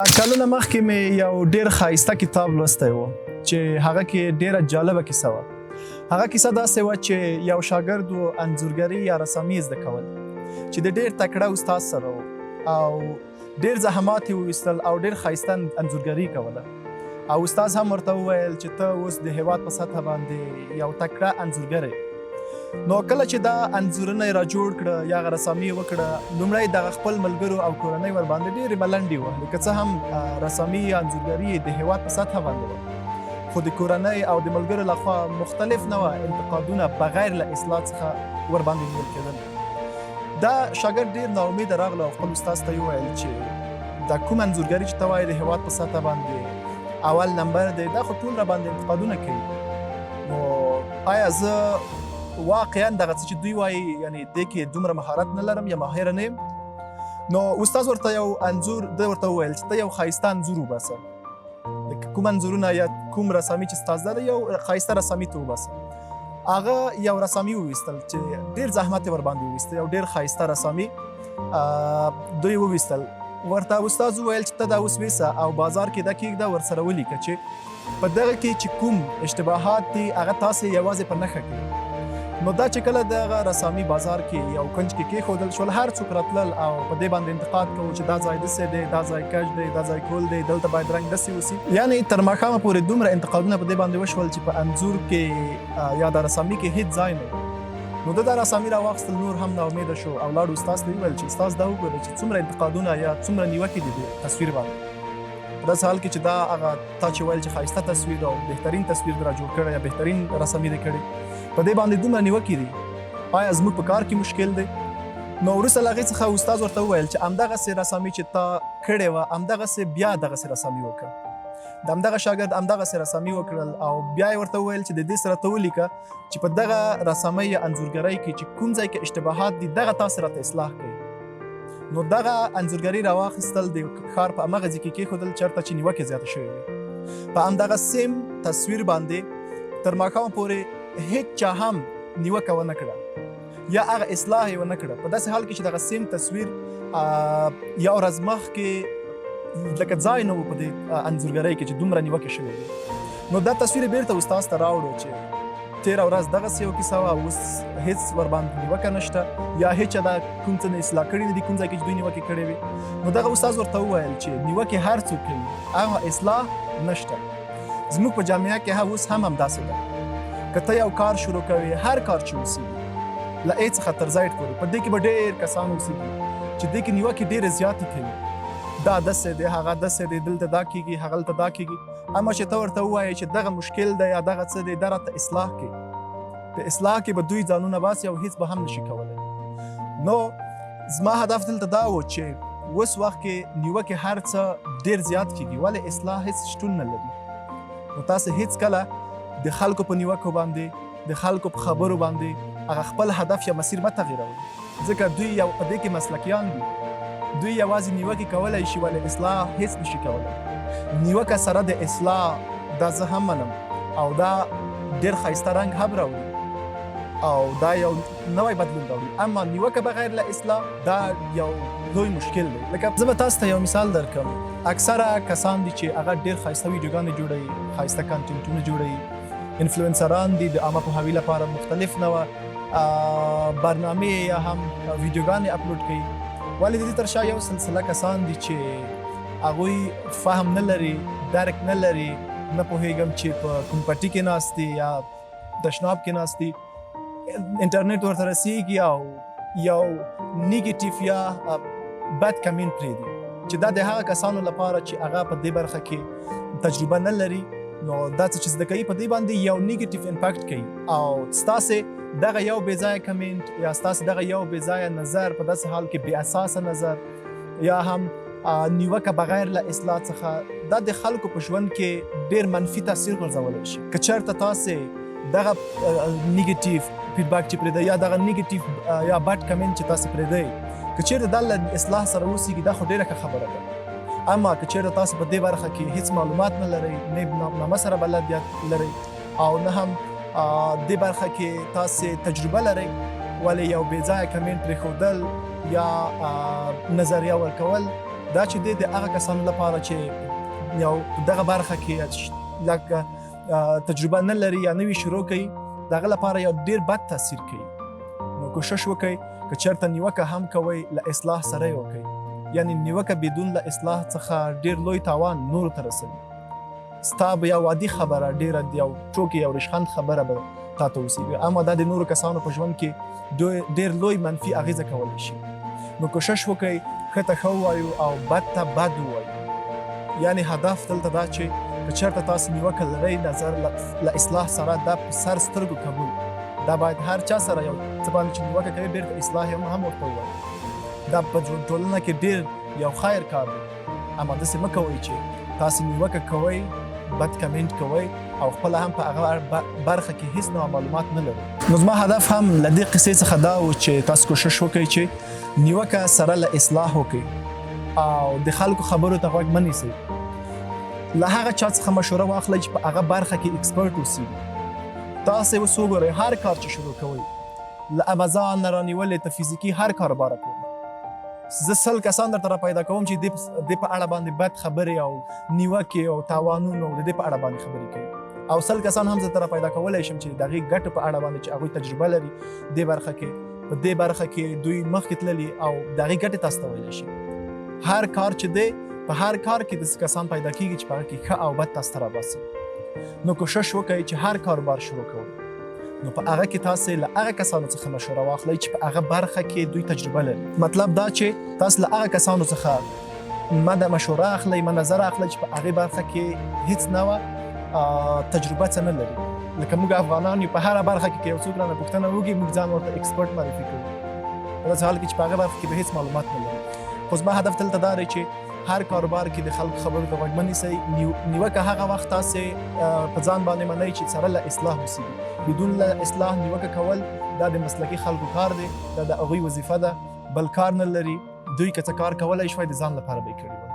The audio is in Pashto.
کلونه مخکې مې یو ډېر ښایسته کتاب لوستی و چې هغه کې ډېره جالبه کیسه وه. هغه کیسه داسې وه چې یو شاګرد و انځورګري یا رسامي زده کول چې د ډېر تکړه استاد سره و او ډېر زحمات یې وویستل او ډېر ښایسته انځورګري کوله او استاد هم ورته وویل چې ته اوس د هېواد په سطحه باندې یو تکړه انځورګر یې. نو کله چې دا انځورونه یې راجوړ کړه یا هغه رسامي یې وکړه، لومړی دغه خپل ملګرو او کورنۍ ورباندې ډېرې ملنډې وهلې، که څه هم رسامي یا انځورګري د هېواد په سطحه باندې وه، خو د کورنۍ او د ملګرو لخوا مختلف نوع انتقادونه بغیر له اصلاح څخه ورباندې نیول کېدل. دا شاګرد ډېر ناامیده راغله او خپل استاد ته یې وویل چې دا کوم انځورګري چې ته وایې د هېواد په سطحه باندې اول نمبر دی، دا خو ټول راباندې انتقادونه کوي. نو آیا زه واقعا دغه څه چې دوی وایي یعنې دې کې دومره مهارت نه لرم یا ماهره نه یم؟ نو استاد ورته یو انځور ده ورته وویل چې ته یو ښایسته انځور وباسه، کوم انځورونه یا کوم رسامي چې ستا زده ده یو ښایسته رسامي ته وباسه. هغه یو رسامي وویستل چې ډېر زحمت یې ورباندې وویسته، یو ډېر ښایسته رسامي دوی وویستل. ورته استاد وویل چې ته دا اوس ویسه او بازار کې دا کېږده ورسره ولیکه چې په دغه کې چې کوم اشتباهات دي هغه تاسې یوازې په نښه کړي. نو دا چې کله دغه رسامي بازار کې یو کنج کې کېښودل شول، هر څوک راتلل او په دې باندې انتقاد کوو چې دا ځای داسې دی، دا ځای کج دی، دا ځای کول دی، دلته باید رنګ داسې وسي. یعنې تر ماښامه پورې دومره انتقادونه په دې باندې وشول چې په انځور کې یا د رسامي کې هېڅ ځای نه. نو ده دا رسامي راواخیستل، نور هم ناامیده شو او لاړو استاد ته یې وویل چې استاد دا وګوره چې څومره انتقادونه یا څومره نیوکې دي د تصویر باندې. په داسې حال کې چې دا هغه تا چې ویل چې ښایسته تصویر او بهترین تصویر دې راجوړ کړی یا بهترین رسامي دې کړې، په دې باندې دومره نیوکې دي، آیا زموږ په کار کې مشکل دی؟ نو وروسته له هغې څخه استاد ورته وویل چې همدغسې رسامي چې تا کړې وه همدغسې بیا دغسې رسامي وکړه. د همدغه شاګرد همدغسې رسامي وکړل او بیا یې ورته وویل چې د دې سره ته ولیکه چې په دغه رسامۍ یا انځورګرۍ کې چې کوم ځای کې اشتباهات دي دغه تاسې راته اصلاح کړئ. نو دغه انځورګري راواخیستل، د ښار په همغه ځای کې کېښودل چېرته چې نیوکې زیاته شوې وې. په همدغه سیم تصویر باندې تر ماښامه پورې هیڅ چا هم نیوکه ونه کړه یا هغه اصلاح یې ونه کړه، په داسې حال کې چې دغه سیم تصویر یو ورځ مخکې لکه ځای نه و په دې انځورګرۍ کې چې دومره نیوکې شوې وې. نو دا تصویر یې بېرته استاد ته راوړو چې تېره ورځ دغسې یو کیسه وه، اوس هېڅ ورباندې نیوکه نشته یا هېڅ چا دا کوم څه نه اصلاح کړي نه دي کوم ځای کې چې دوی نیوکې کړې وي. نو دغه استاد ورته وویل چې نیوکې هر څوک کوي، هغه اصلاح نشته. زموږ په جامعه کې اوس هم همداسې ده، که ته یو کار شروع کوې، هر کار چې اوسېږي له A څخه تر Z پورې، په دې کې به ډېر کسان اوسېږي چې دې کې نیوکې ډېرې زیاتې کوي، دا داسې دی، هغه داسې دی، دلته دا کېږي، هغلته دا کېږي. اما چې ته ورته ووایې چې دغه مشکل دی یا دغه څه دی، دا راته اصلاح کړي، په اصلاح کې به دوی ځانونه باسي او هېڅ به هم نشي کولی. نو زما هدف دلته دا و چې اوس وخت کې نیوکې هر څه ډېر زیات کېږي ولې اصلاح هېڅ شتون نه لري. نو تاسې هېڅ کله د خلکو په نیوکو باندې، د خلکو په خبرو باندې هغه خپل هدف یا مسیر مه تغیروئ، ځکه دوی یو په دې کې مسلکیان دي. دوی یوازې نیوکې کولی شي ولې اصلاح هېڅ نشي کولی. نیوکه سره د اصلاح دا زه هم منم او دا ډېر ښایسته رنګ هم راوړي او دا یو نوی بدلون راوړي، اما نیوکه بغیر له اصلاح دا یو لوی مشکل دی. لکه زه به تاسو ته یو مثال درکړم، اکثره کسان دي چې هغه ډېر ښایسته ویډیوګانې جوړوي، ښایسته کانټینټونه جوړوي، انفلوئنسران دي د عامه پوهاوي لپاره مختلف نوع برنامې یا هم ویډیوګانې اپلوډ کوي. ولې د دې تر شا یو سلسله کسان دي چې هغوی فهم نه لري، درک نه لري، نه پوهېږم چې په کوم پټي کې ناست دي یا تشناب کې ناست دي، انټرنیټ ورته رسېږي او یو نیګیټیو یا بد کمنټ پرېږدي چې دا د هغه کسانو لپاره چې هغه په دې برخه کې تجربه نه لري. نو دا څه چې زده کوي په دې باندې یو نیګیټیو امپیکټ کوي او ستاسې دغه یو بې ځایه کمنټ یا ستاسې دغه یو بې ځایه نظر، په داسې حال کې بې اساسه نظر یا هم نیوکه بغیر له اصلاح څخه، دا د خلکو په ژوند کې ډېر منفي تاثیر غورځولی شي. که چېرته تاسې دغه نیګیټیو فیډبیک چې پرېږدئ یا دغه نیګیټیو یا بد کمنټ چې تاسې پرېږدئ، که چېرته دا له اصلاح سره اوسېږي دا خو ډېره ښه خبره ده. اما که چېرته تاسو په دې برخه کې هېڅ معلومات نه لرئ، نه نامه سره بلدیت لرئ او نه هم دې برخه کې تاسې تجربه لرئ، ولې یو بې ځایه کمنټ پرېښودل یا نظریه ورکول دا چې دی د هغه کسانو لپاره چې یو په دغه برخه کې لکه تجربه نه لري یا نوي شروع کوي د هغه لپاره یو ډېر بد تاثیر کوي. نو کوشش وکئ که چېرته نیوکه هم کوئ له اصلاح سره یې وکئ. یعنې نیوکه بدون له اصلاح څخه ډېر لوی تاوان نورو ته رسوي. ستا به یو عادي خبره ډېره یو ټوکې یو رشخند خبره به تا ته اوسېږي، اما دا د نورو کسانو په ژوند کې ډېر لوی منفي اغېزه کولی شي. نو کوشش وکئ ښه ته ښه ووایو او بد ته بد ووایو. یعنې هدف دلته دا چې که چېرته تاسو نیوکه لرئ نظر له اصلاح سره دا په سر سترګو قبول. دا باید هر چا سره یو څه باندې چې نیوکه کوي بېرته اصلاح هم ورته ووایي. دا په ټولنه کې ډېر یو خیر کار دی. اما داسې مه کوئ چې تاسو نیوکه کوئ، بد کمنټ کوئ او خپله هم په هغه برخه کې هیڅ نوع معلومات نه لرئ. نو زما هدف هم له دې قصې څخه دا و چې تاسو کوشش وکئ چې نیوکه سره له اصلاح وکئ او د خلکو خبرو ته غوږ مه نیسئ. له هغه چا څخه مشوره واخلئ چې په هغه برخه کې اکسپرټ اوسي. تاسې اوس وګورئ هر کار چې شروع کوئ، له امازان نه رانیولې تر فزیکي هر کاروباره پورې، زه 100 کسان درته را پیدا کوم چې د په اړه باندې بد خبرې او نیوکې او تاوانونو د دې په اړه باندې خبرې کوي، او 100 کسان هم زه درته را پیدا کولی شم چې د هغې ګټو په اړه باندې چې هغوی تجربه لري دې برخه کې، په دې برخه کې دوی مخکې تللي او د هغې ګټې تاسو ته ویلی شي. هر کار چې دی په هر کار کې داسې کسان پیدا کېږي چې په هغه کې ښه او بد تاسو ته راباسي. نو کوشش وکئ چې هر کاروبار شروع کوئ نو په هغه کې تاسو له هغه کسانو څخه مشوره واخلئ چې په هغه برخه کې دوی تجربه لري. مطلب دا چې تاسو له هغه کسانو څخه ما د مشوره اخلئ، ما نظر اخلئ چې په هغې برخه کې هیڅ نوع تجربه څه نه لري. لکه موږ افغانان یو، په هره برخه کې که یو څوک رانه پوښتنه وکړي موږ ځان ورته اکسپرټ معرفي کوو، په داسې حال کې چې په هغه برخه کې به هیڅ معلومات نه لري. خو زما هدف دلته دا دی چې هر کاروبار کې د خلکو خبرو ته غوږ مه نیسئ. نیوکه هغه وخت تاسې په ځان باندې منئ چې سره له اصلاح اوسېږي. بدون له اصلاح نیوکه کول دا د مسلکي خلکو کار دی، دا د هغوی وظیفه ده، بل کار نه لري. دوی که څه کار کولی شوی د ځان لپاره به یې کړي وای.